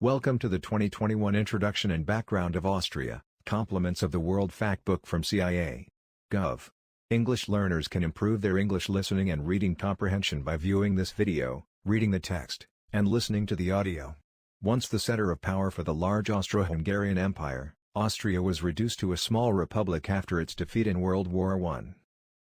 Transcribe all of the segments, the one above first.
Welcome to the 2021 Introduction and Background of Austria, Compliments of the World Factbook from CIA.gov. English learners can improve their English listening and reading comprehension by viewing this video, reading the text, and listening to the audio. Once the center of power for the large Austro-Hungarian Empire, Austria was reduced to a small republic after its defeat in World War I.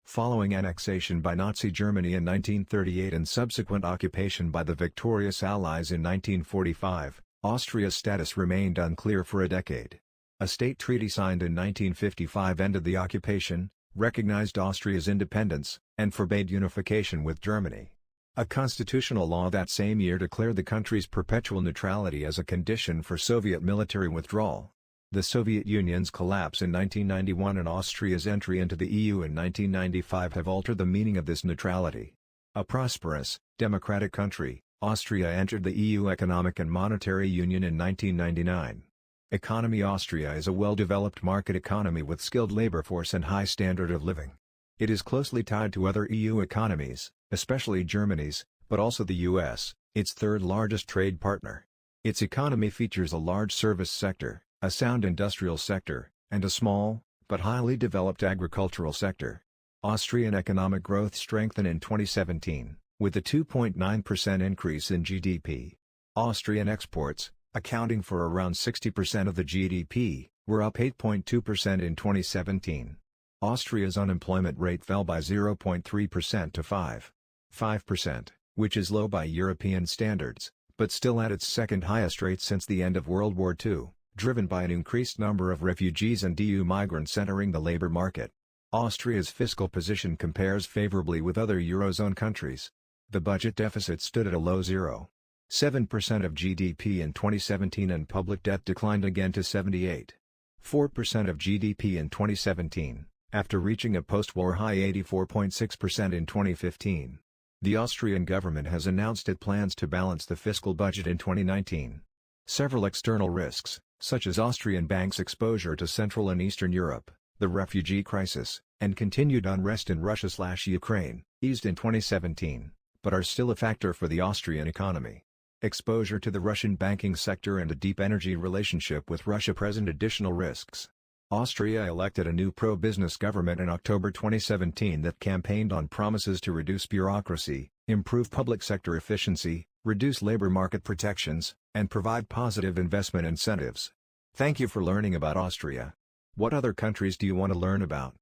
Following annexation by Nazi Germany in 1938 and subsequent occupation by the victorious Allies in 1945, Austria's status remained unclear for a decade. A state treaty signed in 1955 ended the occupation, recognized Austria's independence, and forbade unification with Germany. A constitutional law that same year declared the country's perpetual neutrality as a condition for Soviet military withdrawal. The Soviet Union's collapse in 1991 and Austria's entry into the EU in 1995 have altered the meaning of this neutrality. A prosperous, democratic country, Austria entered the EU Economic and Monetary Union in 1999. Economy: Austria is a well-developed market economy with skilled labor force and high standard of living. It is closely tied to other EU economies, especially Germany's, but also the US, its third largest trade partner. Its economy features a large service sector, a sound industrial sector, and a small, but highly developed agricultural sector. Austrian economic growth strengthened in 2017, with a 2.9% increase in GDP. Austrian exports, accounting for around 60% of the GDP, were up 8.2% in 2017. Austria's unemployment rate fell by 0.3% to 5%, which is low by European standards, but still at its second highest rate since the end of World War II, driven by an increased number of refugees and EU migrants entering the labor market. Austria's fiscal position compares favorably with other Eurozone countries. The budget deficit stood at a low 0.7% of GDP in 2017 and public debt declined again to 78.4% of GDP in 2017, after reaching a post-war high 84.6% in 2015. The Austrian government has announced it plans to balance the fiscal budget in 2019. Several external risks, such as Austrian banks' exposure to Central and Eastern Europe, the refugee crisis, and continued unrest in Russia/Ukraine, eased in 2017, but are still a factor for the Austrian economy. Exposure to the Russian banking sector and a deep energy relationship with Russia present additional risks. Austria elected a new pro-business government in October 2017 that campaigned on promises to reduce bureaucracy, improve public sector efficiency, reduce labor market protections, and provide positive investment incentives. Thank you for learning about Austria. What other countries do you want to learn about?